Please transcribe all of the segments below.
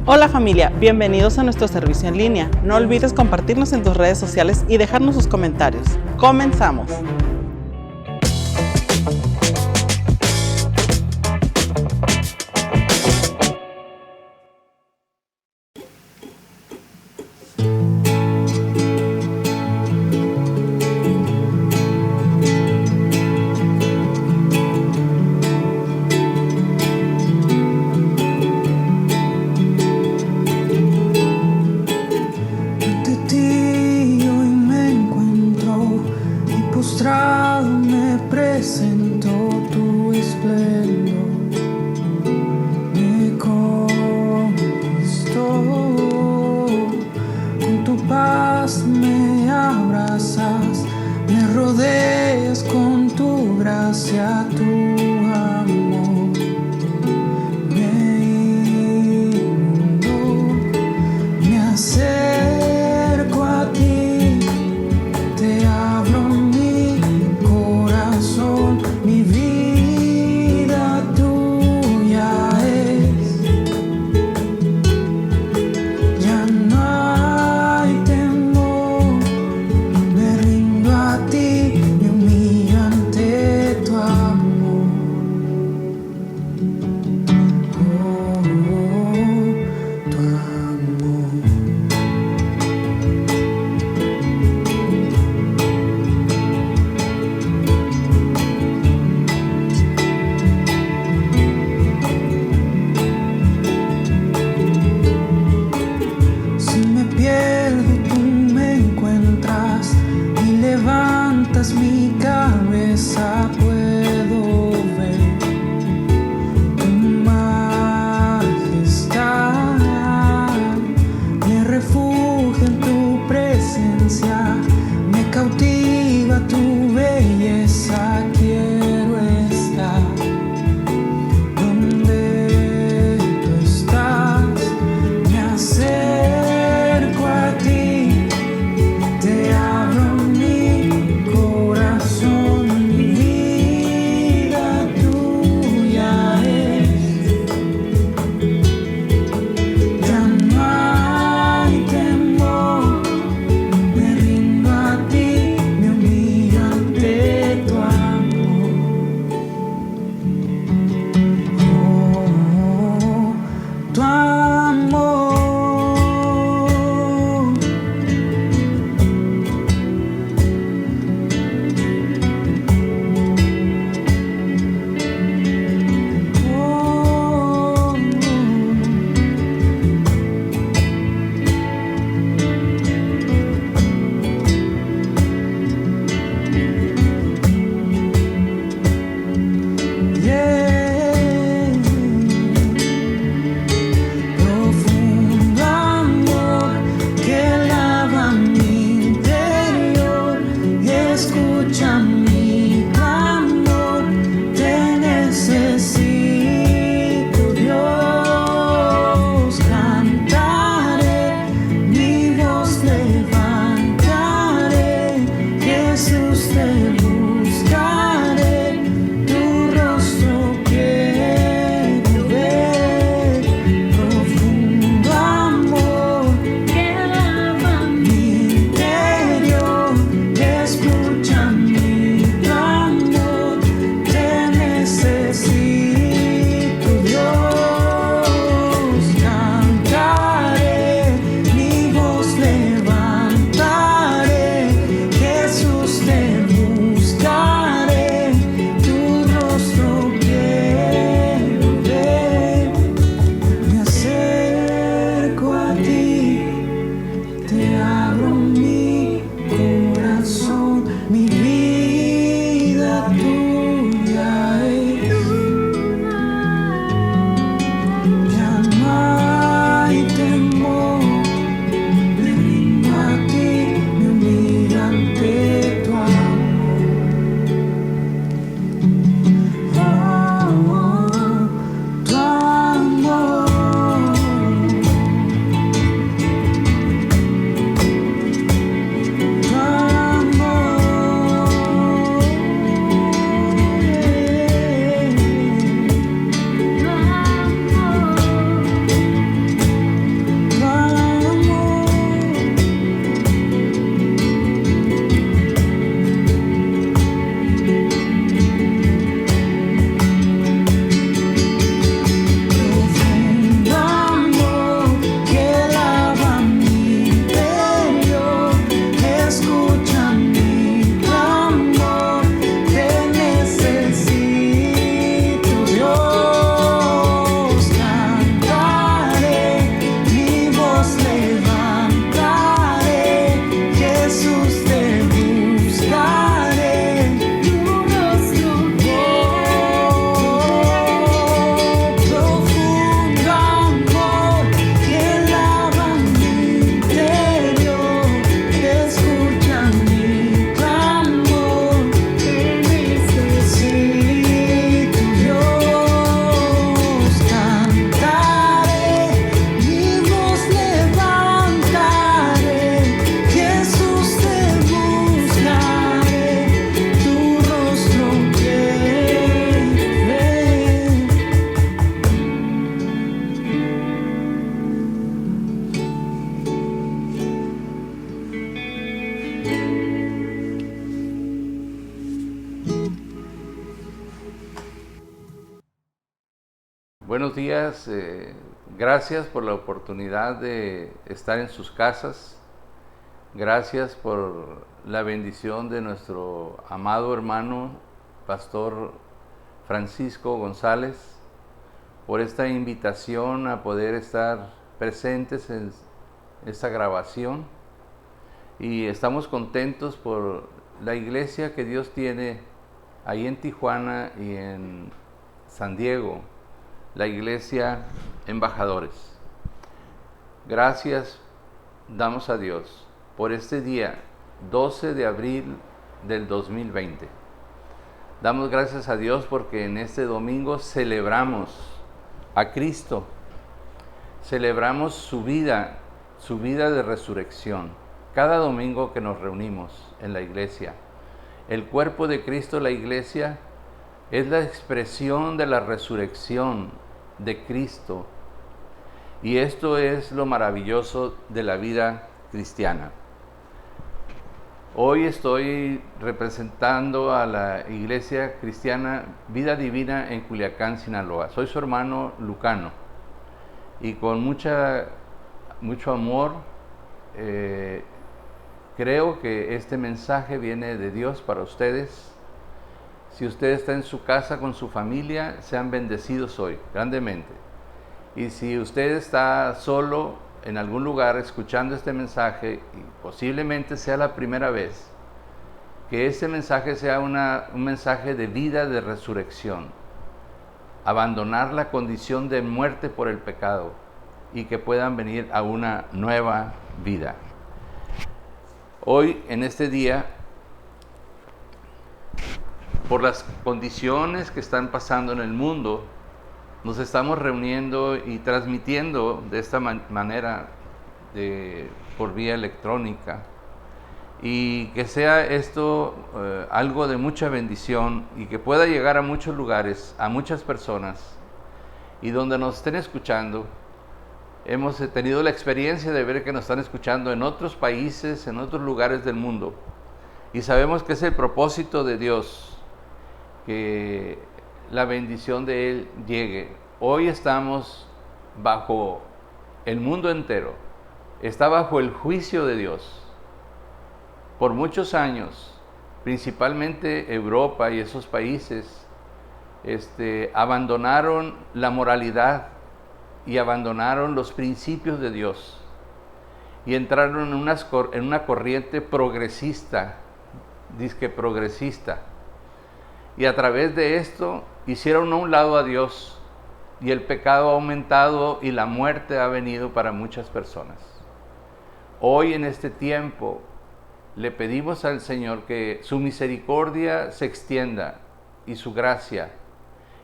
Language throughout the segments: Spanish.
Hola familia, bienvenidos a nuestro servicio en línea. No olvides compartirnos en tus redes sociales y dejarnos sus comentarios. ¡Comenzamos! Buenos días, gracias por la oportunidad de estar en sus casas. Gracias por la bendición de nuestro amado hermano, Pastor Francisco González, por esta invitación a poder estar presentes en esta grabación. Y estamos contentos por la iglesia que Dios tiene ahí en Tijuana y en San Diego, la iglesia Embajadores. Gracias damos a Dios por este día 12 de abril del 2020. Damos gracias a Dios porque en este domingo celebramos a Cristo, celebramos su vida de resurrección. Cada domingo que nos reunimos en la iglesia, el cuerpo de Cristo, la iglesia, es la expresión de la resurrección de Cristo. Y esto es lo maravilloso de la vida cristiana. Hoy estoy representando a la iglesia cristiana Vida Divina en Culiacán, Sinaloa. Soy su hermano lucano y con mucho amor creo que este mensaje viene de Dios para ustedes. Si usted está en su casa con su familia, sean bendecidos hoy, grandemente. Y si usted está solo en algún lugar escuchando este mensaje, y posiblemente sea la primera vez, que este mensaje sea un mensaje de vida, de resurrección. Abandonar la condición de muerte por el pecado y que puedan venir a una nueva vida. Hoy, en este día, por las condiciones que están pasando en el mundo, nos estamos reuniendo y transmitiendo de esta manera por vía electrónica, y que sea esto algo de mucha bendición y que pueda llegar a muchos lugares, a muchas personas, y donde nos estén escuchando. Hemos tenido la experiencia de ver que nos están escuchando en otros países, en otros lugares del mundo, y sabemos que es el propósito de Dios que la bendición de Él llegue. Hoy estamos bajo, el mundo entero está bajo el juicio de Dios. Por muchos años, principalmente Europa y esos países, abandonaron la moralidad y abandonaron los principios de Dios y entraron en una corriente progresista, disque progresista. Y a través de esto hicieron a un lado a Dios, y el pecado ha aumentado y la muerte ha venido para muchas personas. Hoy, en este tiempo, le pedimos al Señor que su misericordia se extienda y su gracia,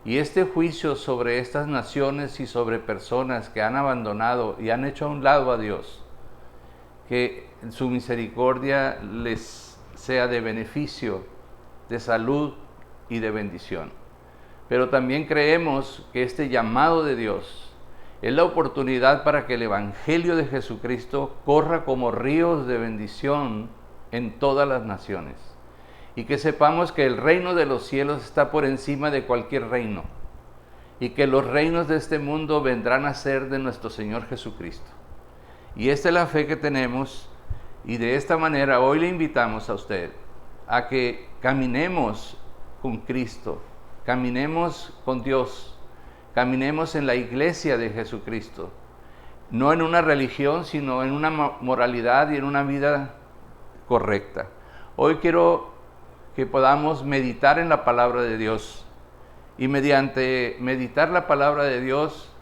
y este juicio sobre estas naciones y sobre personas que han abandonado y han hecho a un lado a Dios, que su misericordia les sea de beneficio, de salud y de bendición. Pero también creemos que este llamado de Dios es la oportunidad para que el Evangelio de Jesucristo corra como ríos de bendición en todas las naciones, y que sepamos que el reino de los cielos está por encima de cualquier reino, y que los reinos de este mundo vendrán a ser de nuestro Señor Jesucristo. Y esta es la fe que tenemos, y de esta manera hoy le invitamos a usted a que caminemos con Cristo, caminemos con Dios, caminemos en la iglesia de Jesucristo, no en una religión, sino en una moralidad y en una vida correcta. Hoy quiero que podamos meditar en la palabra de Dios, y mediante meditar la palabra de Dios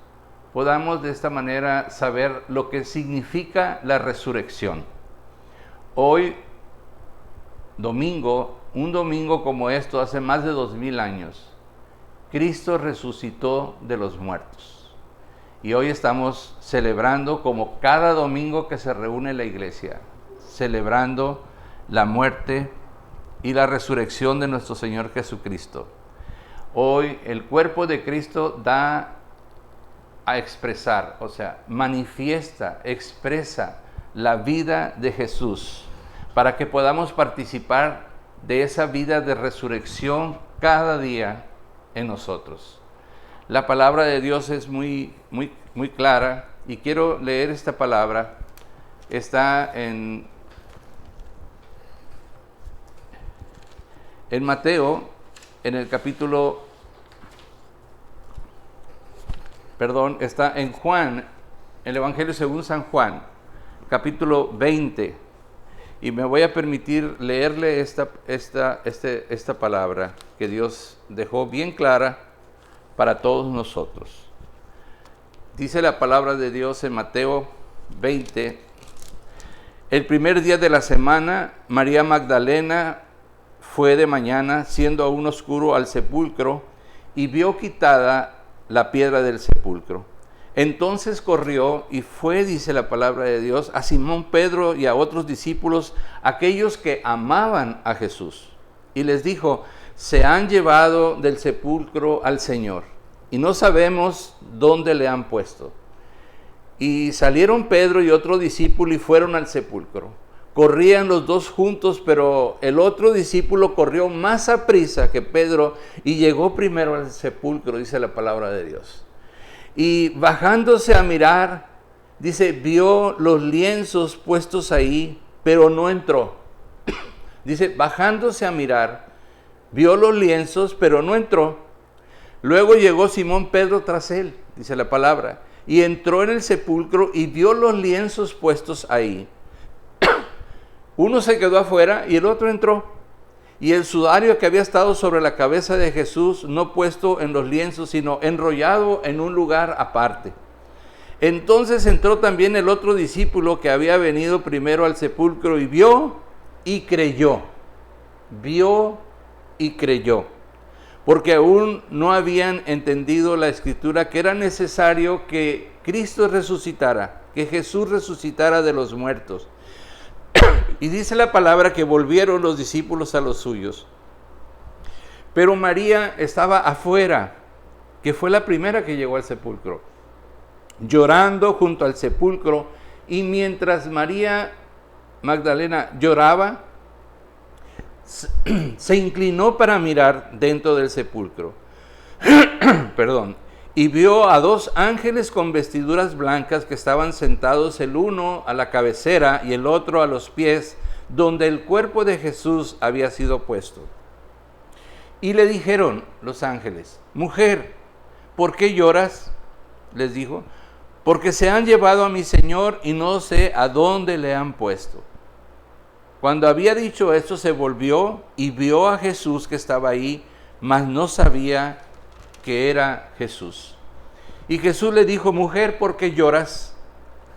podamos de esta manera saber lo que significa la resurrección. Hoy, un domingo como esto, hace más de 2000 años, Cristo resucitó de los muertos. Y hoy estamos celebrando, como cada domingo que se reúne la iglesia, celebrando la muerte y la resurrección de nuestro Señor Jesucristo. Hoy el cuerpo de Cristo da a expresar, o sea, manifiesta, expresa la vida de Jesús, para que podamos participar de esa vida de resurrección cada día en nosotros. La palabra de Dios es muy clara y quiero leer esta palabra. Está en Mateo, en el capítulo, está en Juan, el Evangelio según San Juan, capítulo 20. Y me voy a permitir leerle esta palabra que Dios dejó bien clara para todos nosotros. Dice la palabra de Dios en Mateo 20. El primer día de la semana, María Magdalena fue de mañana, siendo aún oscuro, al sepulcro y vio quitada la piedra del sepulcro. Entonces corrió y fue, dice la palabra de Dios, a Simón Pedro y a otros discípulos, aquellos que amaban a Jesús. Y les dijo: se han llevado del sepulcro al Señor y no sabemos dónde le han puesto. Y salieron Pedro y otro discípulo y fueron al sepulcro. Corrían los dos juntos, pero el otro discípulo corrió más aprisa que Pedro y llegó primero al sepulcro, dice la palabra de Dios. Y bajándose a mirar, dice, vio los lienzos puestos ahí, pero no entró. Dice, bajándose a mirar, vio los lienzos, pero no entró. Luego llegó Simón Pedro tras él, dice la palabra, y entró en el sepulcro y vio los lienzos puestos ahí. Uno se quedó afuera y el otro entró. Y el sudario que había estado sobre la cabeza de Jesús, no puesto en los lienzos, sino enrollado en un lugar aparte. Entonces entró también el otro discípulo que había venido primero al sepulcro y vio y creyó. Vio y creyó. Porque aún no habían entendido la Escritura que era necesario que Cristo resucitara, que Jesús resucitara de los muertos. Y dice la palabra que volvieron los discípulos a los suyos. Pero María estaba afuera, que fue la primera que llegó al sepulcro, llorando junto al sepulcro. Y mientras María Magdalena lloraba, se inclinó para mirar dentro del sepulcro. Y vio a dos ángeles con vestiduras blancas que estaban sentados, el uno a la cabecera y el otro a los pies, donde el cuerpo de Jesús había sido puesto. Y le dijeron los ángeles: mujer, ¿por qué lloras? Les dijo: porque se han llevado a mi Señor y no sé a dónde le han puesto. Cuando había dicho esto, se volvió y vio a Jesús que estaba ahí, mas no sabía que era Jesús. Y Jesús le dijo: mujer, ¿por qué lloras?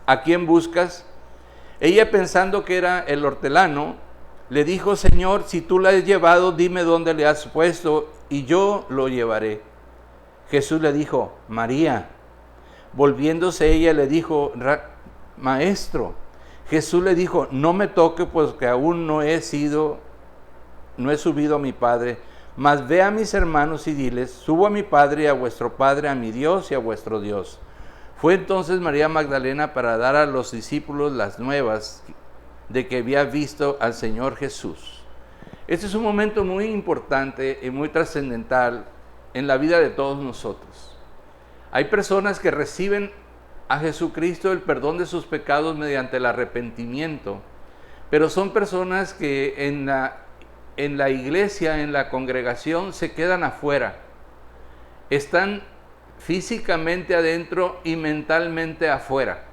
¿A quién buscas? Ella, pensando que era el hortelano, le dijo: Señor, si tú la has llevado, dime dónde le has puesto y yo lo llevaré. Jesús le dijo: María. Volviéndose ella le dijo: Maestro. Jesús le dijo: no me toque, pues que aún no he subido a mi Padre, mas ve a mis hermanos y diles: subo a mi Padre y a vuestro Padre, a mi Dios y a vuestro Dios. Fue entonces María Magdalena para dar a los discípulos las nuevas de que había visto al Señor Jesús. Este es un momento muy importante y muy trascendental en la vida de todos nosotros. Hay personas que reciben a Jesucristo el perdón de sus pecados mediante el arrepentimiento, pero son personas que en la iglesia, en la congregación, se quedan afuera. Están físicamente adentro y mentalmente afuera.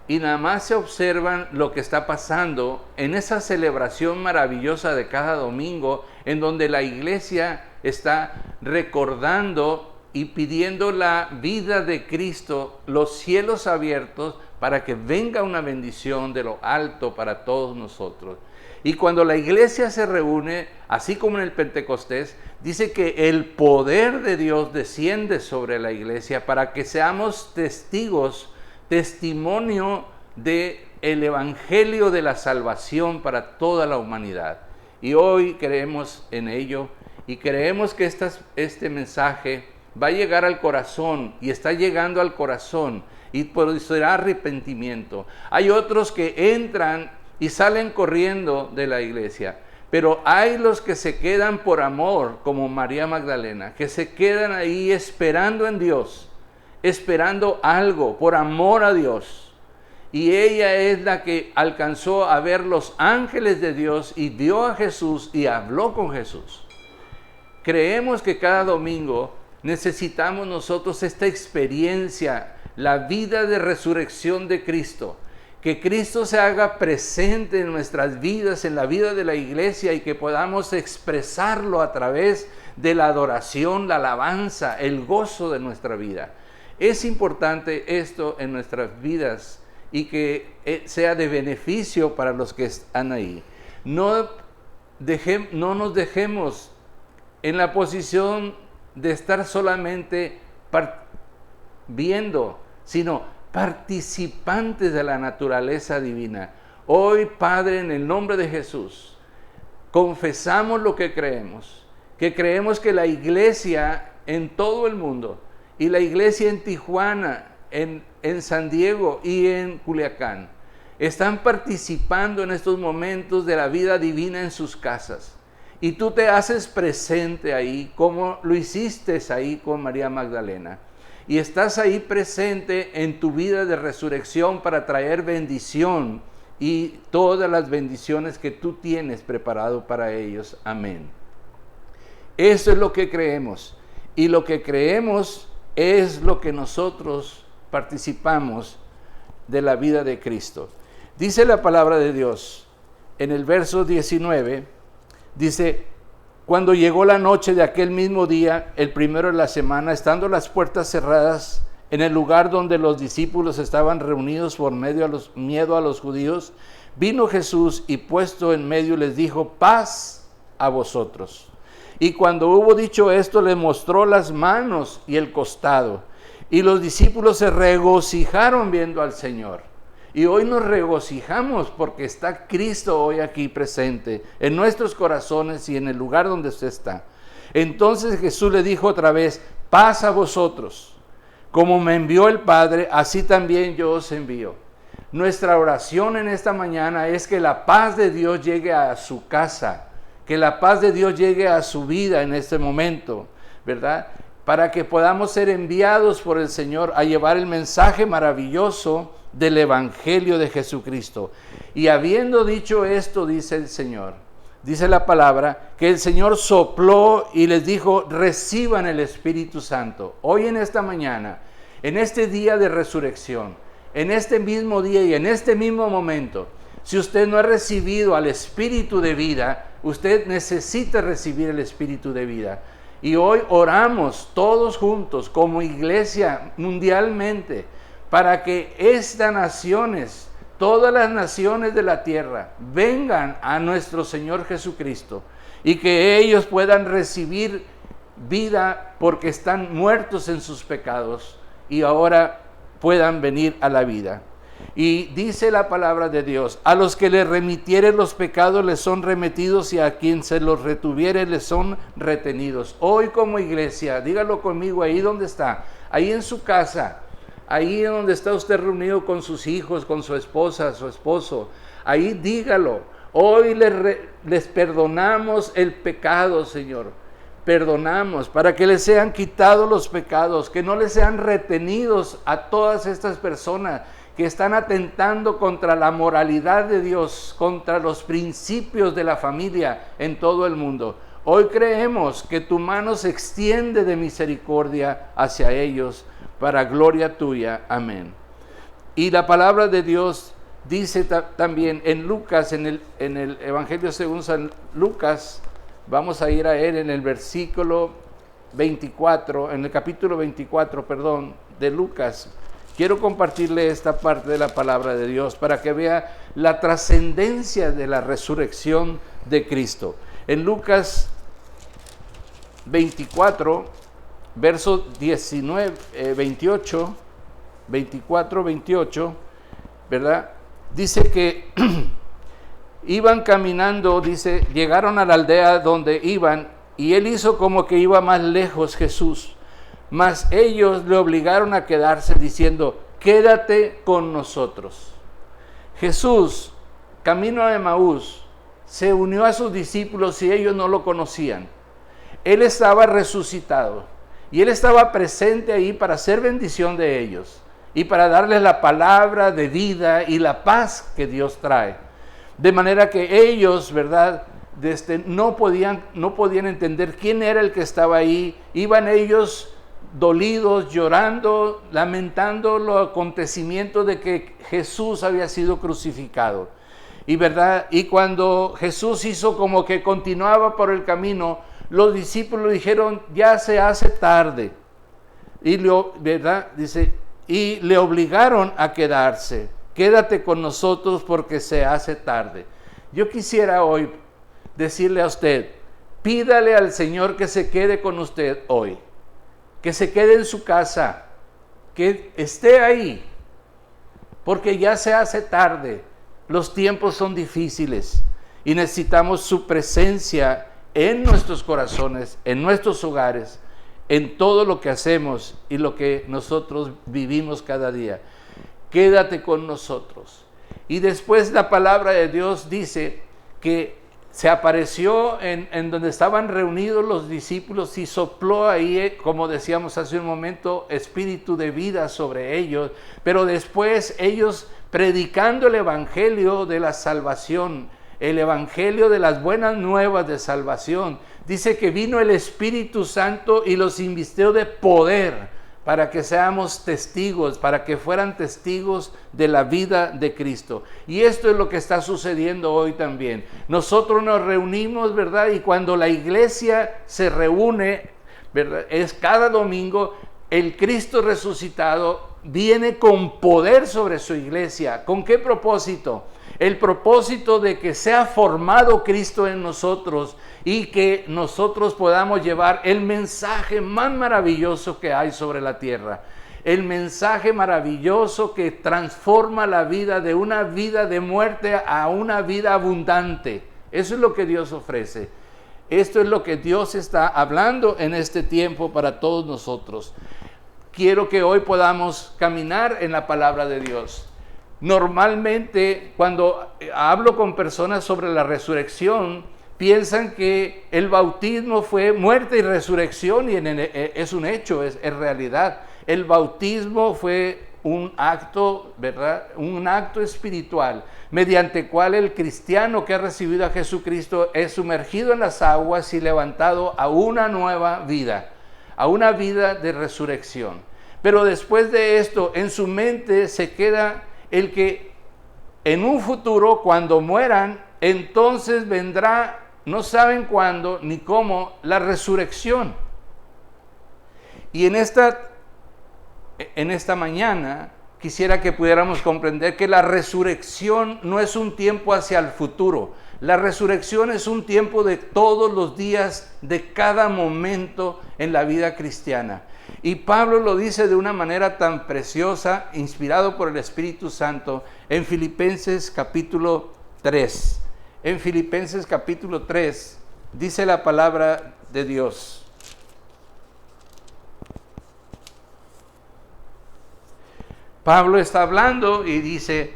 Y nada más se observan lo que está pasando en esa celebración maravillosa de cada domingo, en donde la iglesia está recordando y pidiendo la vida de Cristo, los cielos abiertos, para que venga una bendición de lo alto para todos nosotros. Y cuando la iglesia se reúne, así como en el Pentecostés, dice que el poder de Dios desciende sobre la iglesia para que seamos testigos, testimonio del evangelio de la salvación para toda la humanidad. Y hoy creemos en ello y creemos que este mensaje va a llegar al corazón y está llegando al corazón y producirá arrepentimiento. Hay otros que entran y salen corriendo de la iglesia, Pero hay los que se quedan por amor, como María Magdalena, que se quedan ahí esperando en Dios, esperando algo, por amor a Dios. Y ella es la que alcanzó a ver los ángeles de Dios y vio a Jesús y habló con Jesús. Creemos que cada domingo necesitamos nosotros esta experiencia, la vida de resurrección de Cristo. Que Cristo se haga presente en nuestras vidas, en la vida de la iglesia, y que podamos expresarlo a través de la adoración, la alabanza, el gozo de nuestra vida. Es importante esto en nuestras vidas y que sea de beneficio para los que están ahí. No nos dejemos en la posición de estar solamente viendo, sino participantes de la naturaleza divina. Hoy, Padre, en el nombre de Jesús, confesamos lo que creemos que la iglesia en todo el mundo, y la iglesia en Tijuana, en San Diego y en Culiacán, están participando en estos momentos de la vida divina en sus casas. Y tú te haces presente ahí, como lo hiciste ahí con María Magdalena. Y estás ahí presente en tu vida de resurrección para traer bendición y todas las bendiciones que tú tienes preparado para ellos. Amén. Eso es lo que creemos. Y lo que creemos es lo que nosotros participamos de la vida de Cristo. Dice la palabra de Dios en el verso 19, dice: cuando llegó la noche de aquel mismo día, el primero de la semana, estando las puertas cerradas en el lugar donde los discípulos estaban reunidos por miedo a los judíos, vino Jesús y puesto en medio les dijo: paz a vosotros. Y cuando hubo dicho esto, le mostró las manos y el costado. Y los discípulos se regocijaron viendo al Señor. Y hoy nos regocijamos porque está Cristo hoy aquí presente en nuestros corazones y en el lugar donde usted está. Entonces Jesús le dijo otra vez: paz a vosotros. Como me envió el Padre, así también yo os envío. Nuestra oración en esta mañana es que la paz de Dios llegue a su casa, que la paz de Dios llegue a su vida en este momento, ¿verdad? Para que podamos ser enviados por el Señor a llevar el mensaje maravilloso del Evangelio de Jesucristo. Y habiendo dicho esto, dice el Señor, dice la palabra, que el Señor sopló y les dijo: reciban el Espíritu Santo. Hoy en esta mañana, en este día de resurrección, en este mismo día y en este mismo momento, si usted no ha recibido al Espíritu de vida, usted necesita recibir el Espíritu de vida. Y hoy oramos todos juntos como iglesia mundialmente para que estas naciones, todas las naciones de la tierra, vengan a nuestro Señor Jesucristo y que ellos puedan recibir vida porque están muertos en sus pecados y ahora puedan venir a la vida. Y dice la palabra de Dios: a los que les remitiere los pecados les son remitidos, y a quien se los retuviere les son retenidos. Hoy como iglesia, dígalo conmigo ahí donde está, ahí en su casa, ahí en donde está usted reunido con sus hijos, con su esposa, su esposo, ahí dígalo: hoy les perdonamos el pecado, Señor. Perdonamos para que les sean quitados los pecados, que no les sean retenidos a todas estas personas que están atentando contra la moralidad de Dios, contra los principios de la familia en todo el mundo. Hoy creemos que tu mano se extiende de misericordia hacia ellos para gloria tuya. Amén. Y la palabra de Dios dice también en Lucas, en el Evangelio según San Lucas, vamos a ir a él en el versículo 24, en el capítulo 24, de Lucas. Quiero compartirle esta parte de la palabra de Dios para que vea la trascendencia de la resurrección de Cristo. En Lucas 24, verso 28, ¿verdad? Dice que iban caminando, dice, llegaron a la aldea donde iban, y él hizo como que iba más lejos Jesús. Mas ellos le obligaron a quedarse diciendo: quédate con nosotros. Jesús, camino a Emaús, se unió a sus discípulos y ellos no lo conocían. Él estaba resucitado y Él estaba presente ahí para hacer bendición de ellos y para darles la palabra de vida y la paz que Dios trae. De manera que ellos, ¿verdad?, no podían entender quién era el que estaba ahí. Iban ellos dolidos, llorando, lamentando los acontecimientos de que Jesús había sido crucificado. Y verdad, y cuando Jesús hizo como que continuaba por el camino, los discípulos dijeron, ya se hace tarde. Y le obligaron a quedarse. Quédate con nosotros porque se hace tarde. Yo quisiera hoy decirle a usted, pídale al Señor que se quede con usted hoy, que se quede en su casa, que esté ahí, porque ya se hace tarde, los tiempos son difíciles y necesitamos su presencia en nuestros corazones, en nuestros hogares, en todo lo que hacemos y lo que nosotros vivimos cada día. Quédate con nosotros. Y después la palabra de Dios dice que se apareció en donde estaban reunidos los discípulos y sopló ahí, como decíamos hace un momento, espíritu de vida sobre ellos. Pero después ellos, predicando el evangelio de la salvación, el evangelio de las buenas nuevas de salvación, dice que vino el Espíritu Santo y los invistió de poder para que seamos testigos, para que fueran testigos de la vida de Cristo. Y esto es lo que está sucediendo hoy también. Nosotros nos reunimos, ¿verdad? Y cuando la iglesia se reúne, ¿verdad?, es cada domingo, el Cristo resucitado viene con poder sobre su iglesia. ¿Con qué propósito? El propósito de que sea formado Cristo en nosotros y que nosotros podamos llevar el mensaje más maravilloso que hay sobre la tierra. El mensaje maravilloso que transforma la vida de una vida de muerte a una vida abundante. Eso es lo que Dios ofrece. Esto es lo que Dios está hablando en este tiempo para todos nosotros. Quiero que hoy podamos caminar en la palabra de Dios. Normalmente, cuando hablo con personas sobre la resurrección, piensan que el bautismo fue muerte y resurrección, y es un hecho, es realidad. El bautismo fue un acto, ¿verdad?, un acto espiritual, mediante el cual el cristiano que ha recibido a Jesucristo es sumergido en las aguas y levantado a una nueva vida, a una vida de resurrección. Pero después de esto, en su mente se queda el que en un futuro, cuando mueran, entonces vendrá, no saben cuándo ni cómo, la resurrección. Y en esta mañana quisiera que pudiéramos comprender que la resurrección no es un tiempo hacia el futuro. La resurrección es un tiempo de todos los días, de cada momento en la vida cristiana. Y Pablo lo dice de una manera tan preciosa, inspirado por el Espíritu Santo, en Filipenses capítulo 3. En Filipenses capítulo 3 dice la palabra de Dios. Pablo está hablando y dice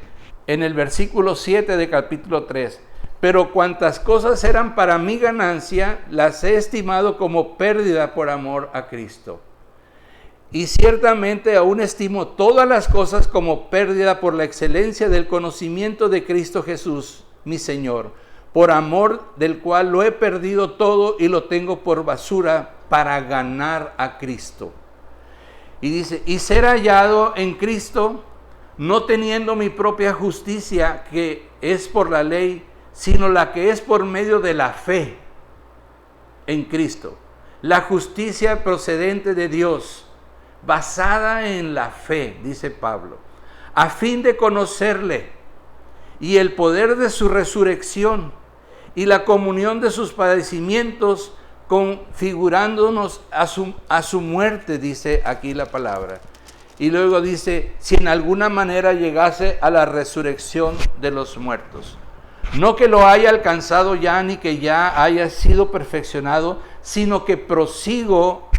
en el versículo 7 de capítulo 3, pero cuantas cosas eran para mi ganancia, las he estimado como pérdida por amor a Cristo. Y ciertamente aún estimo todas las cosas como pérdida por la excelencia del conocimiento de Cristo Jesús, mi Señor, por amor del cual lo he perdido todo y lo tengo por basura para ganar a Cristo. Y dice, y ser hallado en Cristo, no teniendo mi propia justicia que es por la ley, sino la que es por medio de la fe en Cristo. La justicia procedente de Dios, basada en la fe, dice Pablo, a fin de conocerle y el poder de su resurrección y la comunión de sus padecimientos, configurándonos a su muerte, dice aquí la palabra. Y luego dice, si en alguna manera llegase a la resurrección de los muertos. No que lo haya alcanzado ya, ni que ya haya sido perfeccionado, sino que prosigo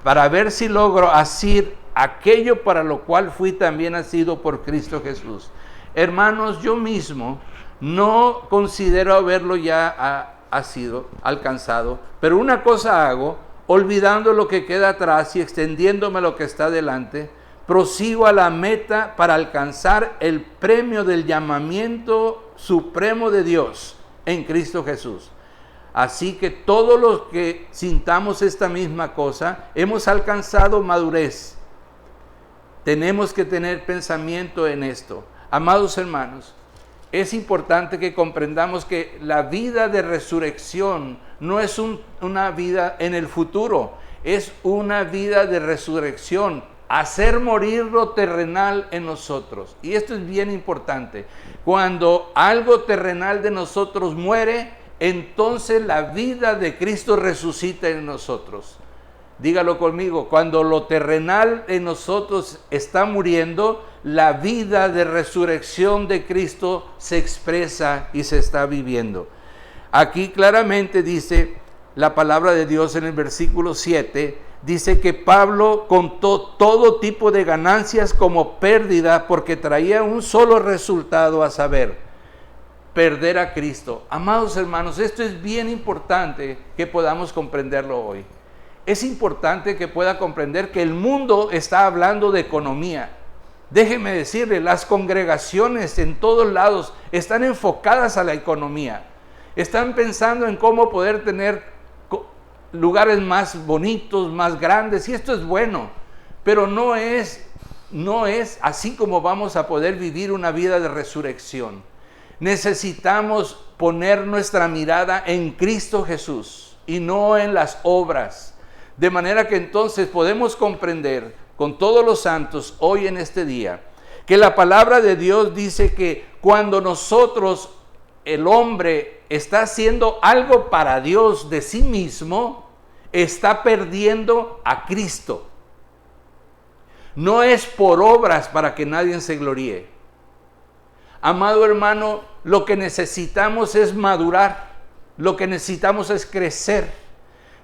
para ver si logro asir aquello para lo cual fui también asido por Cristo Jesús. Hermanos, yo mismo no considero haberlo ya sido alcanzado, pero una cosa hago, olvidando lo que queda atrás y extendiéndome a lo que está delante, prosigo a la meta para alcanzar el premio del llamamiento supremo de Dios en Cristo Jesús. Así que todos los que sintamos esta misma cosa, hemos alcanzado madurez. Tenemos que tener pensamiento en esto. Amados hermanos, es importante que comprendamos que la vida de resurrección no es una vida en el futuro, es una vida de resurrección, hacer morir lo terrenal en nosotros. Y esto es bien importante. Cuando algo terrenal de nosotros muere, entonces la vida de Cristo resucita en nosotros. Dígalo conmigo, cuando lo terrenal en nosotros está muriendo, la vida de resurrección de Cristo se expresa y se está viviendo. Aquí claramente dice la palabra de Dios en el versículo 7, dice que Pablo contó todo tipo de ganancias como pérdida porque traía un solo resultado, a saber, perder a Cristo. Amados hermanos, esto es bien importante que podamos comprenderlo hoy. Es importante que pueda comprender que el mundo está hablando de economía. Déjeme decirle, las congregaciones en todos lados están enfocadas a la economía. Están pensando en cómo poder tener lugares más bonitos, más grandes, y esto es bueno, pero no es así como vamos a poder vivir una vida de resurrección. Necesitamos poner nuestra mirada en Cristo Jesús y no en las obras. De manera que entonces podemos comprender con todos los santos hoy en este día que la palabra de Dios dice que cuando nosotros, el hombre, está haciendo algo para Dios de sí mismo, está perdiendo a Cristo. No es por obras para que nadie se gloríe. Amado hermano, lo que necesitamos es madurar, lo que necesitamos es crecer.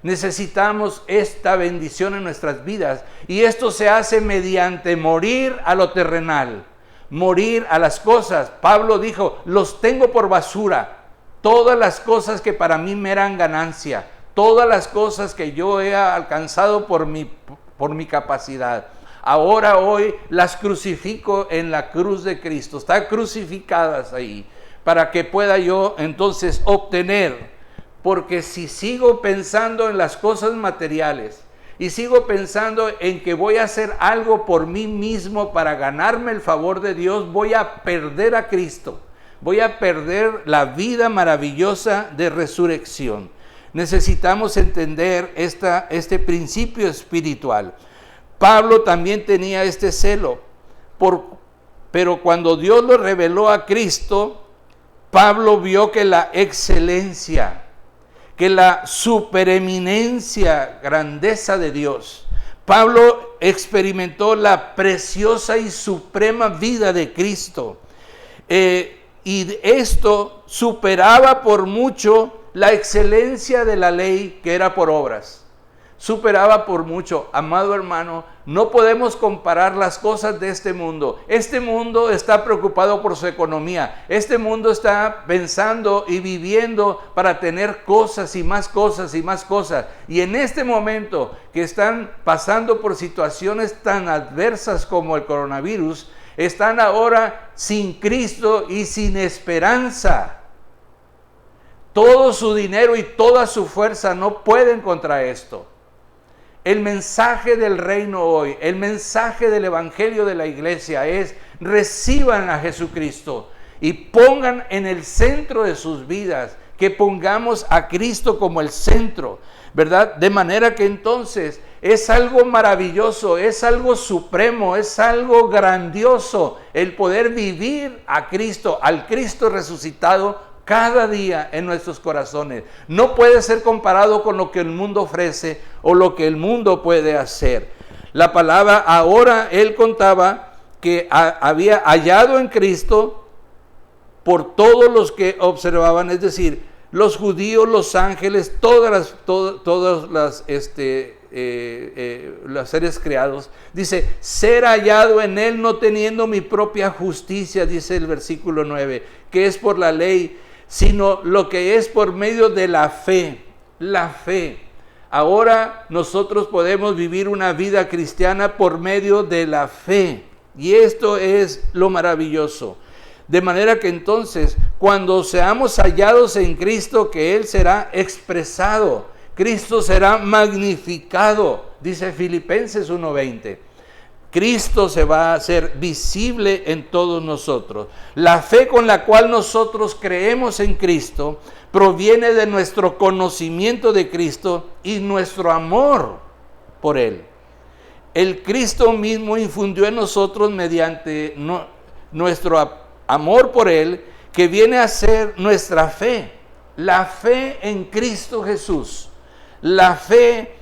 Necesitamos esta bendición en nuestras vidas y esto se hace mediante morir a lo terrenal, morir a las cosas. Pablo dijo, los tengo por basura, todas las cosas que para mí me eran ganancia, todas las cosas que yo he alcanzado por mi capacidad. Ahora hoy las crucifico en la cruz de Cristo, están crucificadas ahí, para que pueda yo entonces obtener. Porque si sigo pensando en las cosas materiales y sigo pensando en que voy a hacer algo por mí mismo para ganarme el favor de Dios, voy a perder a Cristo. Voy a perder la vida maravillosa de resurrección. Necesitamos entender este principio espiritual. Pablo también tenía este celo, pero cuando Dios lo reveló a Cristo, Pablo vio que la excelencia, que la supereminencia, grandeza de Dios. Pablo experimentó la preciosa y suprema vida de Cristo. Y esto superaba por mucho la excelencia de la ley que era por obras. Superaba por mucho. Amado hermano, no podemos comparar las cosas de este mundo. Este mundo está preocupado por su economía. Este mundo está pensando y viviendo para tener cosas y más cosas y más cosas. Y en este momento que están pasando por situaciones tan adversas como el coronavirus, están ahora sin Cristo y sin esperanza. Todo su dinero y toda su fuerza no pueden contra esto. El mensaje del reino hoy, el mensaje del evangelio de la iglesia es: reciban a Jesucristo y pongan en el centro de sus vidas, que pongamos a Cristo como el centro, ¿verdad? De manera que entonces es algo maravilloso, es algo supremo, es algo grandioso el poder vivir a Cristo, al Cristo resucitado, cada día en nuestros corazones. No puede ser comparado con lo que el mundo ofrece o lo que el mundo puede hacer. La palabra ahora, él contaba que había hallado en Cristo por todos los que observaban, es decir, los judíos, los ángeles, todas las los seres creados. Dice, ser hallado en él no teniendo mi propia justicia, dice el versículo 9, que es por la ley, sino lo que es por medio de la fe. La fe. Ahora nosotros podemos vivir una vida cristiana por medio de la fe. Y esto es lo maravilloso. De manera que entonces, cuando seamos hallados en Cristo, que Él será expresado, Cristo será magnificado, dice Filipenses 1:20. Cristo se va a hacer visible en todos nosotros. La fe con la cual nosotros creemos en Cristo proviene de nuestro conocimiento de Cristo y nuestro amor por Él. El Cristo mismo infundió en nosotros mediante nuestro amor por Él, que viene a ser nuestra fe. La fe en Cristo Jesús. La fe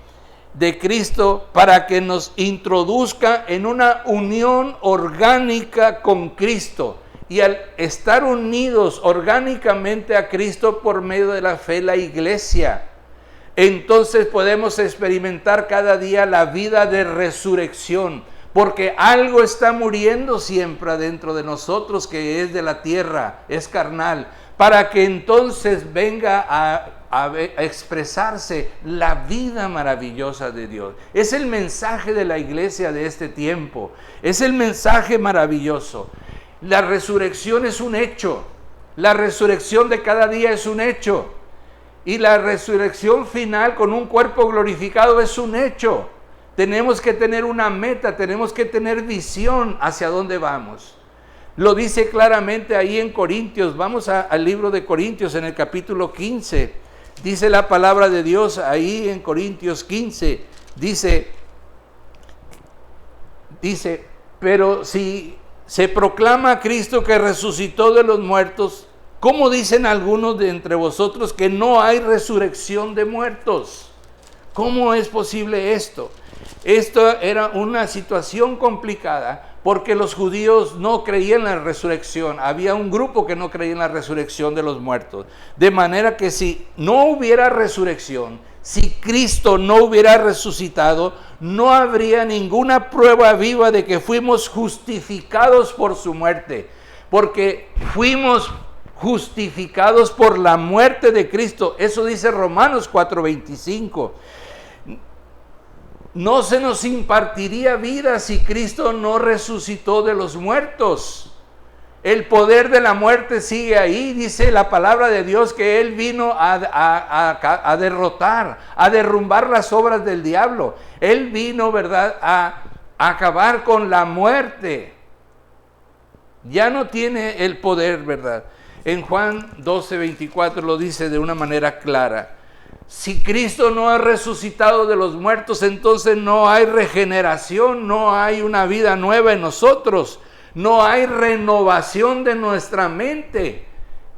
de Cristo para que nos introduzca en una unión orgánica con Cristo. Y al estar unidos orgánicamente a Cristo por medio de la fe, la iglesia, entonces podemos experimentar cada día la vida de resurrección, porque algo está muriendo siempre adentro de nosotros que es de la tierra, es carnal, para que entonces venga a expresarse la vida maravillosa de Dios. Es el mensaje de la iglesia de este tiempo, es el mensaje maravilloso. La resurrección es un hecho, la resurrección de cada día es un hecho, y la resurrección final con un cuerpo glorificado es un hecho. Tenemos que tener una meta, tenemos que tener visión hacia dónde vamos. Lo dice claramente ahí en Corintios. Vamos al libro de Corintios en el capítulo 15. Dice la palabra de Dios ahí en Corintios 15. Dice, pero si se proclama a Cristo que resucitó de los muertos, ¿cómo dicen algunos de entre vosotros que no hay resurrección de muertos? ¿Cómo es posible esto? Esto era una situación complicada porque los judíos no creían en la resurrección. Había un grupo que no creía en la resurrección de los muertos. De manera que si no hubiera resurrección, si Cristo no hubiera resucitado, no habría ninguna prueba viva de que fuimos justificados por su muerte. Porque fuimos justificados por la muerte de Cristo. Eso dice Romanos 4:25. No se nos impartiría vida si Cristo no resucitó de los muertos. El poder de la muerte sigue ahí. Dice la palabra de Dios que Él vino a derrotar, a derrumbar las obras del diablo. Él vino, ¿verdad?, a acabar con la muerte. Ya no tiene el poder, ¿verdad? En Juan 12:24 lo dice de una manera clara. Si Cristo no ha resucitado de los muertos, entonces no hay regeneración, no hay una vida nueva en nosotros, no hay renovación de nuestra mente.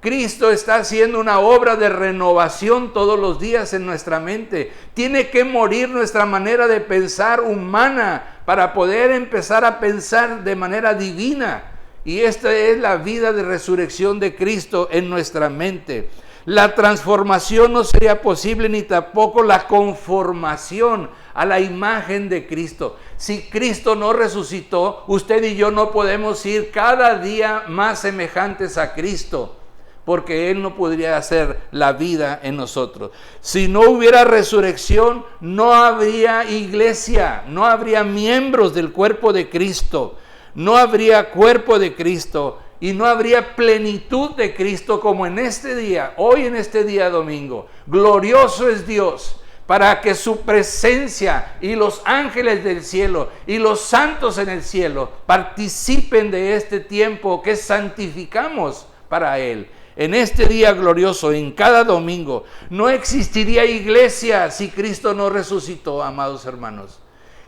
Cristo está haciendo una obra de renovación todos los días en nuestra mente. Tiene que morir nuestra manera de pensar humana para poder empezar a pensar de manera divina. Y esta es la vida de resurrección de Cristo en nuestra mente. La transformación no sería posible ni tampoco la conformación a la imagen de Cristo. Si Cristo no resucitó, usted y yo no podemos ir cada día más semejantes a Cristo, porque Él no podría hacer la vida en nosotros. Si no hubiera resurrección, no habría iglesia, no habría miembros del cuerpo de Cristo, no habría cuerpo de Cristo. Y no habría plenitud de Cristo como en este día, hoy en este día domingo. Glorioso es Dios para que su presencia y los ángeles del cielo y los santos en el cielo participen de este tiempo que santificamos para Él. En este día glorioso, en cada domingo, no existiría iglesia si Cristo no resucitó, amados hermanos.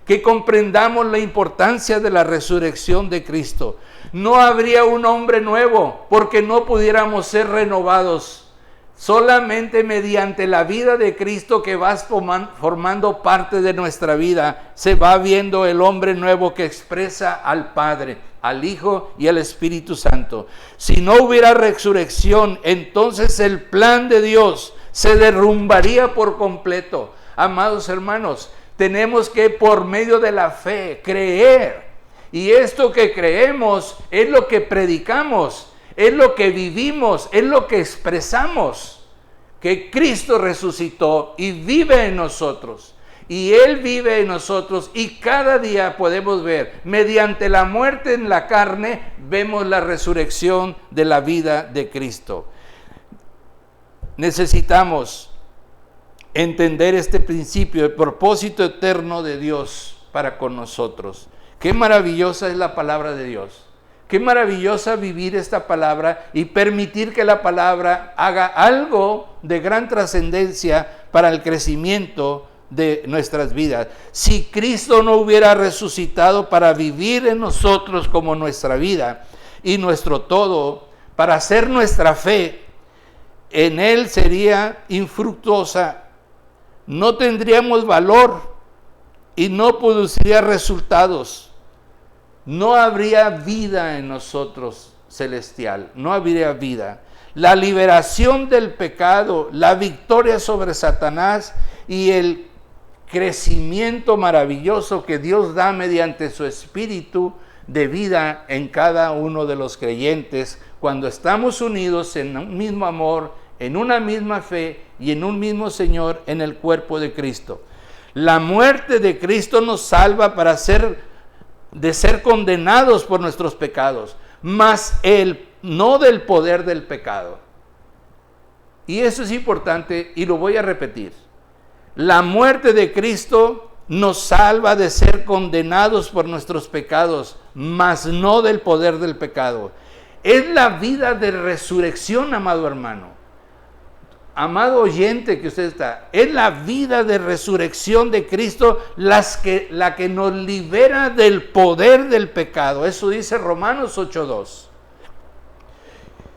Que comprendamos la importancia de la resurrección de Cristo. No habría un hombre nuevo porque no pudiéramos ser renovados. Solamente mediante la vida de Cristo que va formando parte de nuestra vida, se va viendo el hombre nuevo que expresa al Padre, al Hijo y al Espíritu Santo. Si no hubiera resurrección, entonces el plan de Dios se derrumbaría por completo. Amados hermanos, tenemos que, por medio de la fe, creer. Y esto que creemos es lo que predicamos, es lo que vivimos, es lo que expresamos. Que Cristo resucitó y vive en nosotros. Y Él vive en nosotros y cada día podemos ver, mediante la muerte en la carne, vemos la resurrección de la vida de Cristo. Necesitamos entender este principio, el propósito eterno de Dios para con nosotros. Qué maravillosa es la palabra de Dios. Qué maravillosa vivir esta palabra y permitir que la palabra haga algo de gran trascendencia para el crecimiento de nuestras vidas. Si Cristo no hubiera resucitado para vivir en nosotros como nuestra vida y nuestro todo, para hacer nuestra fe, en Él sería infructuosa, no tendríamos valor y no produciría resultados. No habría vida en nosotros celestial, no habría vida. La liberación del pecado, la victoria sobre Satanás y el crecimiento maravilloso que Dios da mediante su espíritu de vida en cada uno de los creyentes cuando estamos unidos en un mismo amor, en una misma fe y en un mismo Señor en el cuerpo de Cristo. La muerte de Cristo nos salva de ser condenados por nuestros pecados, mas no del poder del pecado. Y eso es importante y lo voy a repetir. La muerte de Cristo nos salva de ser condenados por nuestros pecados, mas no del poder del pecado. Es la vida de resurrección, amado hermano, amado oyente que usted está. Es la vida de resurrección de Cristo la que nos libera del poder del pecado. Eso dice Romanos 8:2.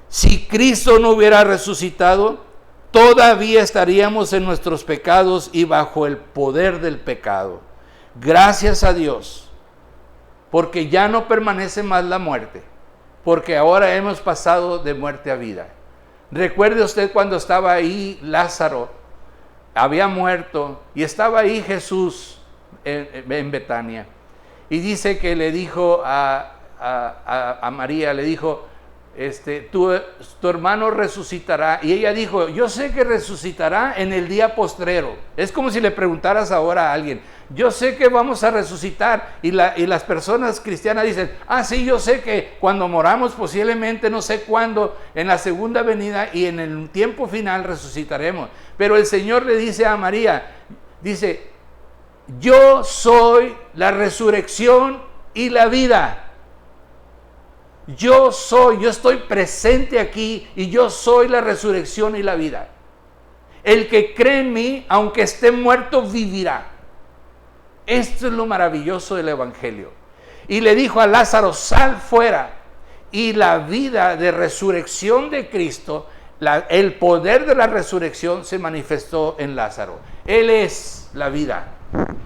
Si Cristo no hubiera resucitado, todavía estaríamos en nuestros pecados y bajo el poder del pecado. Gracias a Dios, porque ya no permanece más la muerte, porque ahora hemos pasado de muerte a vida. Recuerde usted cuando estaba ahí Lázaro, había muerto, y estaba ahí Jesús en Betania. Y dice que le dijo a María, le dijo, tu hermano resucitará. Y ella dijo, yo sé que resucitará en el día postrero. Es como si le preguntaras ahora a alguien, yo sé que vamos a resucitar. Y las personas cristianas dicen, sí, yo sé que cuando moramos posiblemente, no sé cuándo, en la segunda venida y en el tiempo final resucitaremos. Pero el Señor le dice a María, dice, yo soy la resurrección y la vida. Yo estoy presente aquí y yo soy la resurrección y la vida. El que cree en mí, aunque esté muerto, vivirá. Esto es lo maravilloso del Evangelio. Y le dijo a Lázaro, sal fuera. Y la vida de resurrección de Cristo, el poder de la resurrección se manifestó en Lázaro. Él es la vida.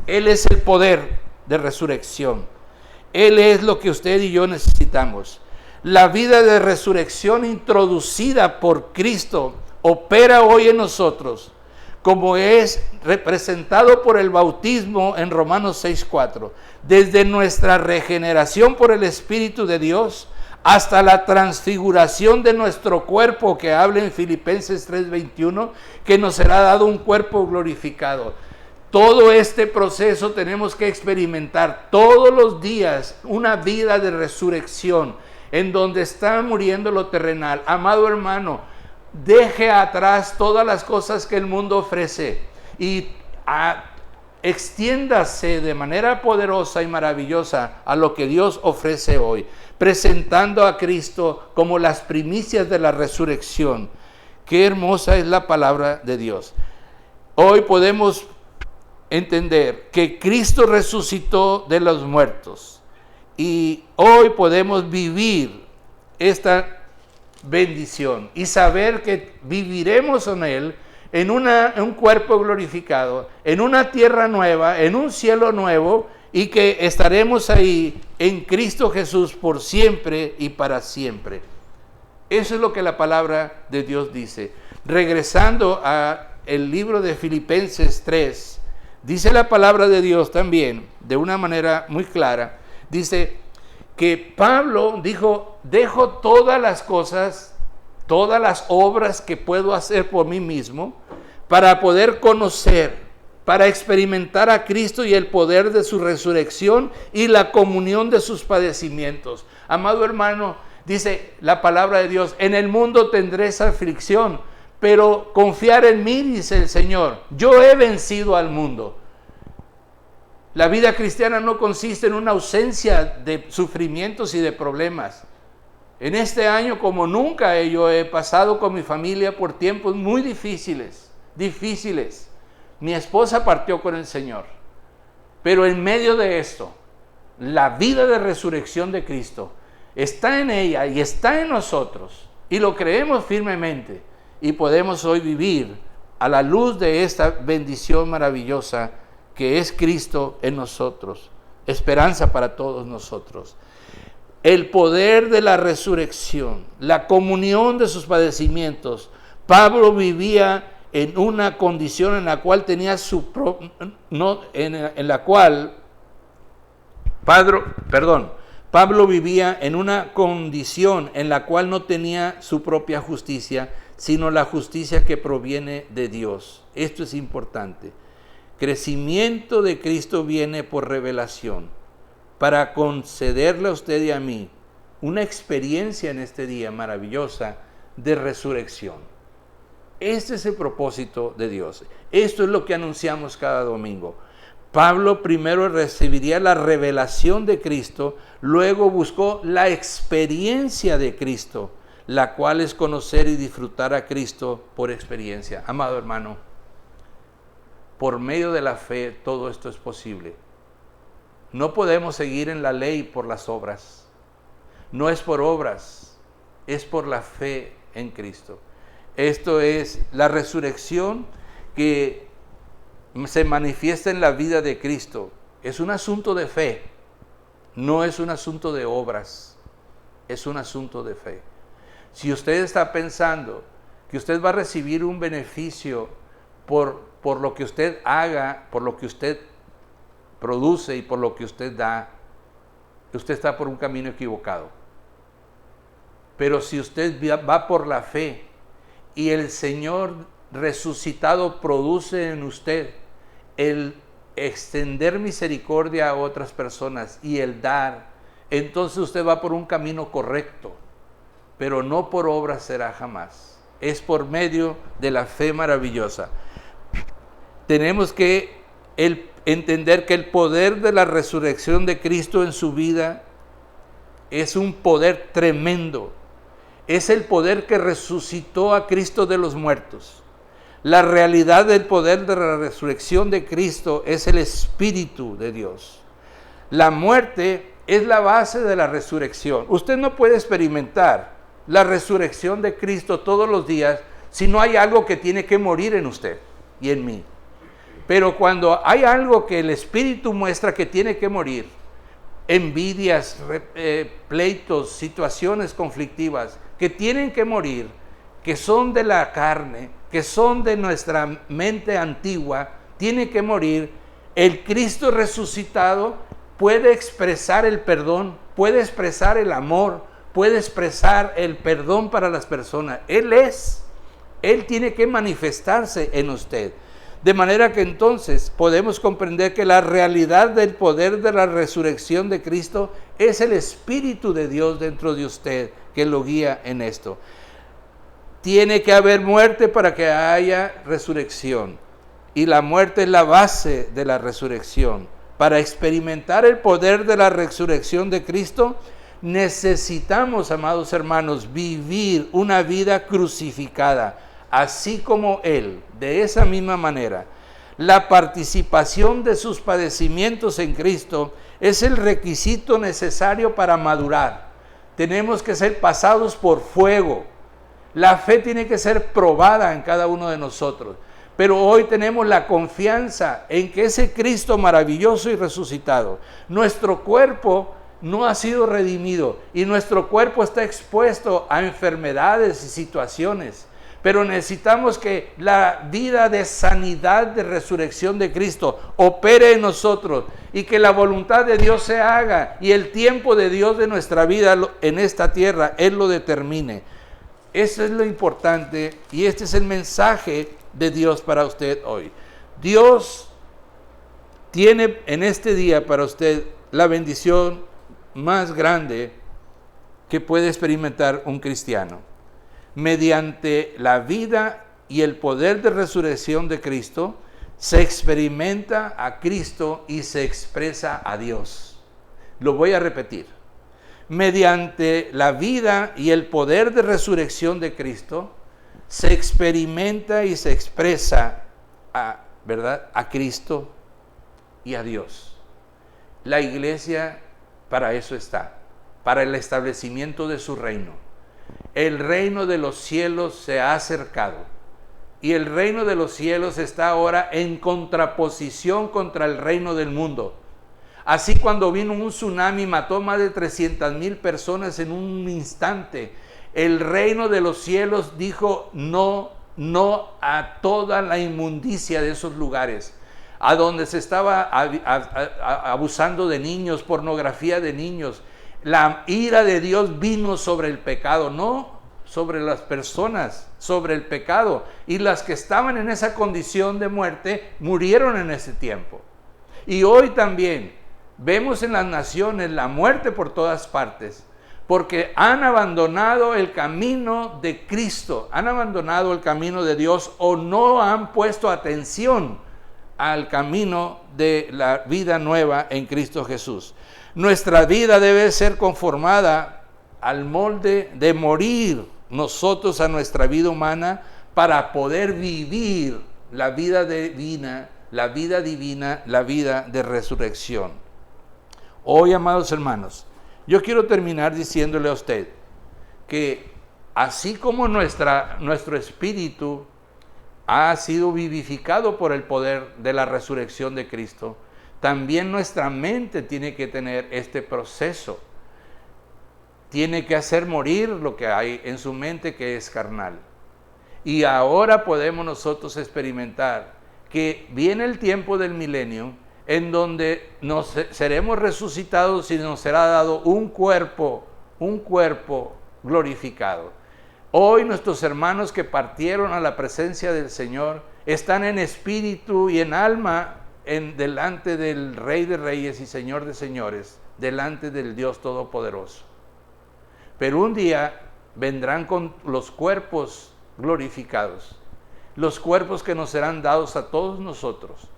Él es el poder de resurrección. Él es lo que usted y yo necesitamos. La vida de resurrección introducida por Cristo opera hoy en nosotros, como es representado por el bautismo en Romanos 6:4. Desde nuestra regeneración por el Espíritu de Dios hasta la transfiguración de nuestro cuerpo, que habla en Filipenses 3:21, que nos será dado un cuerpo glorificado. Todo este proceso tenemos que experimentar todos los días una vida de resurrección en donde está muriendo lo terrenal. Amado hermano, deje atrás todas las cosas que el mundo ofrece y extiéndase de manera poderosa y maravillosa a lo que Dios ofrece hoy, presentando a Cristo como las primicias de la resurrección. Qué hermosa es la palabra de Dios. Hoy podemos entender que Cristo resucitó de los muertos y hoy podemos vivir esta bendición y saber que viviremos en Él en un cuerpo glorificado, en una tierra nueva, en un cielo nuevo, y que estaremos ahí en Cristo Jesús por siempre y para siempre. Eso es lo que la palabra de Dios dice. Regresando a el libro de Filipenses 3, Dice la palabra de Dios también, de una manera muy clara, dice que Pablo dijo, dejo todas las cosas, todas las obras que puedo hacer por mí mismo, para poder conocer, para experimentar a Cristo y el poder de su resurrección y la comunión de sus padecimientos. Amado hermano, dice la palabra de Dios, en el mundo tendréis aflicción, pero confiar en mí, dice el Señor, yo he vencido al mundo. La vida cristiana no consiste en una ausencia de sufrimientos y de problemas. En este año, como nunca, yo he pasado con mi familia por tiempos muy difíciles. Mi esposa partió con el Señor. Pero en medio de esto, la vida de resurrección de Cristo está en ella y está en nosotros. Y lo creemos firmemente. Y podemos hoy vivir a la luz de esta bendición maravillosa que es Cristo en nosotros. Esperanza para todos nosotros. El poder de la resurrección, la comunión de sus padecimientos. Pablo vivía en una condición en la cual tenía Pablo vivía en una condición en la cual no tenía su propia justicia, sino la justicia que proviene de Dios. Esto es importante. Crecimiento de Cristo viene por revelación, para concederle a usted y a mí una experiencia en este día maravillosa de resurrección. Este es el propósito de Dios. Esto es lo que anunciamos cada domingo. Pablo primero recibiría la revelación de Cristo, luego buscó la experiencia de Cristo, la cual es conocer y disfrutar a Cristo por experiencia. Amado hermano, por medio de la fe todo esto es posible. No podemos seguir en la ley por las obras. No es por obras, es por la fe en Cristo. Esto es la resurrección que se manifiesta en la vida de Cristo. Es un asunto de fe, no es un asunto de obras, es un asunto de fe. Si usted está pensando que usted va a recibir un beneficio por lo que usted haga, por lo que usted produce y por lo que usted da, usted está por un camino equivocado. Pero si usted va por la fe y el Señor resucitado produce en usted el extender misericordia a otras personas y el dar, entonces usted va por un camino correcto, pero no por obras será jamás. Es por medio de la fe maravillosa. Tenemos que entender que el poder de la resurrección de Cristo en su vida es un poder tremendo. Es el poder que resucitó a Cristo de los muertos. La realidad del poder de la resurrección de Cristo es el Espíritu de Dios. La muerte es la base de la resurrección. Usted no puede experimentar la resurrección de Cristo todos los días si no hay algo que tiene que morir en usted y en mí. Pero cuando hay algo que el Espíritu muestra que tiene que morir, envidias, pleitos, situaciones conflictivas que tienen que morir, que son de la carne, que son de nuestra mente antigua, tiene que morir. El Cristo resucitado puede expresar el perdón, puede expresar el amor, puede expresar el perdón para las personas. Él tiene que manifestarse en usted. De manera que entonces podemos comprender que la realidad del poder de la resurrección de Cristo es el Espíritu de Dios dentro de usted que lo guía en esto. Tiene que haber muerte para que haya resurrección. Y la muerte es la base de la resurrección. Para experimentar el poder de la resurrección de Cristo, necesitamos, amados hermanos, vivir una vida crucificada, así como Él, de esa misma manera. La participación de sus padecimientos en Cristo es el requisito necesario para madurar. Tenemos que ser pasados por fuego. La fe tiene que ser probada en cada uno de nosotros. Pero hoy tenemos la confianza en que ese Cristo maravilloso y resucitado, nuestro cuerpo no ha sido redimido y nuestro cuerpo está expuesto a enfermedades y situaciones. pero necesitamos que la vida de sanidad, de resurrección de Cristo opere en nosotros y que la voluntad de Dios se haga y el tiempo de Dios de nuestra vida en esta tierra, Él lo determine. Eso es lo importante y este es el mensaje de Dios para usted hoy. Dios tiene en este día para usted la bendición más grande que puede experimentar un cristiano. Mediante la vida y el poder de resurrección de Cristo, se experimenta a Cristo y se expresa a Dios. Lo voy a repetir. Mediante la vida y el poder de resurrección de Cristo, se experimenta y se expresa a Cristo y a Dios. La iglesia para eso está, para el establecimiento de su reino. El reino de los cielos se ha acercado y el reino de los cielos está ahora en contraposición contra el reino del mundo. Así cuando vino un tsunami, mató más de 300,000 personas en un instante. El reino de los cielos dijo no a toda la inmundicia de esos lugares, a donde se estaba abusando de niños, pornografía de niños. La ira de Dios vino sobre el pecado, no sobre las personas, sobre el pecado. Y las que estaban en esa condición de muerte murieron en ese tiempo. Y hoy también vemos en las naciones la muerte por todas partes, porque han abandonado el camino de Cristo, han abandonado el camino de Dios o no han puesto atención al camino de la vida nueva en Cristo Jesús. Nuestra vida debe ser conformada al molde de morir nosotros a nuestra vida humana para poder vivir la vida divina, la vida de resurrección. Hoy, amados hermanos, yo quiero terminar diciéndole a usted que así como nuestro espíritu ha sido vivificado por el poder de la resurrección de Cristo, también nuestra mente tiene que tener este proceso. Tiene que hacer morir lo que hay en su mente que es carnal. Y ahora podemos nosotros experimentar que viene el tiempo del milenio en donde seremos resucitados y nos será dado un cuerpo glorificado. Hoy nuestros hermanos que partieron a la presencia del Señor están en espíritu y en alma delante del Rey de Reyes y Señor de Señores, delante del Dios Todopoderoso. Pero un día vendrán con los cuerpos glorificados, los cuerpos que nos serán dados a todos nosotros.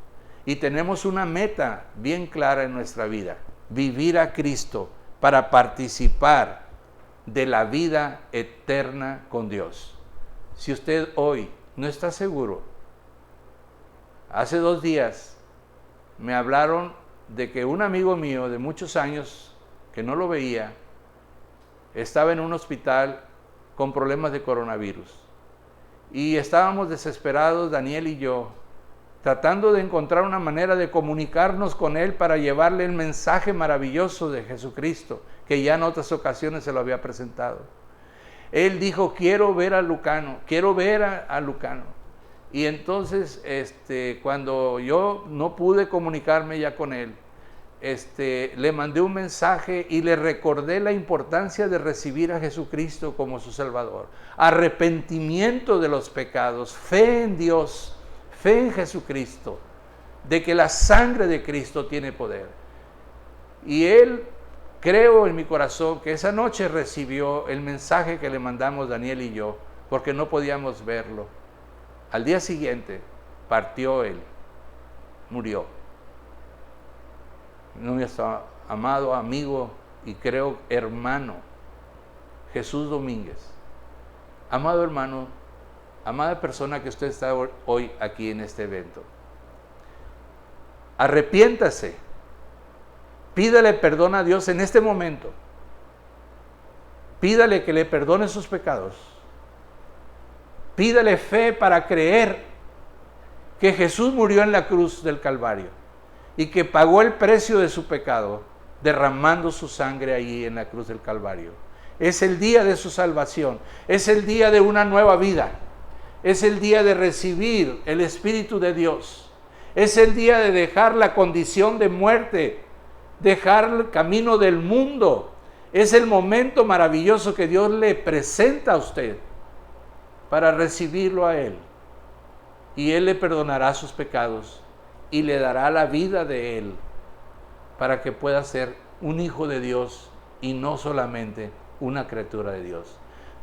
Y tenemos una meta bien clara en nuestra vida: vivir a Cristo para participar de la vida eterna con Dios. Si usted hoy no está seguro, hace 2 días me hablaron de que un amigo mío de muchos años que no lo veía estaba en un hospital con problemas de coronavirus. Y estábamos desesperados, Daniel y yo, tratando de encontrar una manera de comunicarnos con él para llevarle el mensaje maravilloso de Jesucristo, que ya en otras ocasiones se lo había presentado. Él dijo: quiero ver a Lucano, quiero ver a Lucano. Y entonces, cuando yo no pude comunicarme ya con él, le mandé un mensaje y le recordé la importancia de recibir a Jesucristo como su Salvador. Arrepentimiento de los pecados, fe en Dios, fe en Jesucristo, de que la sangre de Cristo tiene poder. Y él, creo en mi corazón, que esa noche recibió el mensaje que le mandamos Daniel y yo, porque no podíamos verlo. Al día siguiente partió él, murió. Nuestro amado amigo y creo hermano Jesús Domínguez. Amado hermano, amada persona que usted está hoy aquí en este evento, arrepiéntase, pídale perdón a Dios en este momento, pídale que le perdone sus pecados, pídale fe para creer que Jesús murió en la cruz del Calvario y que pagó el precio de su pecado derramando su sangre allí en la cruz del Calvario. Es el día de su salvación, es el día de una nueva vida, Es el día de recibir el Espíritu de Dios. Es el día de dejar la condición de muerte, dejar el camino del mundo. Es el momento maravilloso que Dios le presenta a usted para recibirlo a Él. Y Él le perdonará sus pecados y le dará la vida de Él para que pueda ser un hijo de Dios y no solamente una criatura de Dios.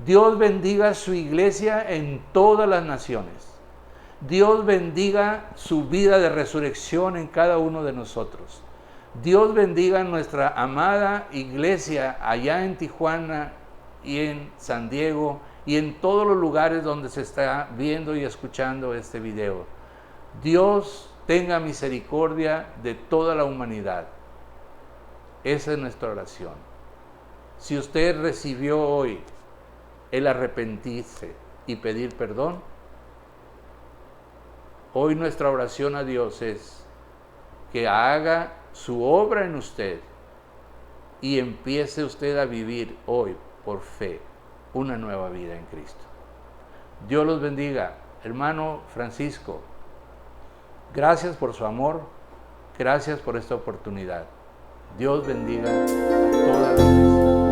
Dios bendiga su iglesia en todas las naciones. Dios bendiga su vida de resurrección en cada uno de nosotros. Dios bendiga nuestra amada iglesia allá en Tijuana y en San Diego y en todos los lugares donde se está viendo y escuchando este video. Dios tenga misericordia de toda la humanidad. Esa es nuestra oración. Si usted recibió hoy el arrepentirse y pedir perdón, hoy nuestra oración a Dios es que haga su obra en usted y empiece usted a vivir hoy por fe una nueva vida en Cristo. Dios los bendiga. Hermano Francisco, gracias por su amor, gracias por esta oportunidad. Dios bendiga a toda la iglesia.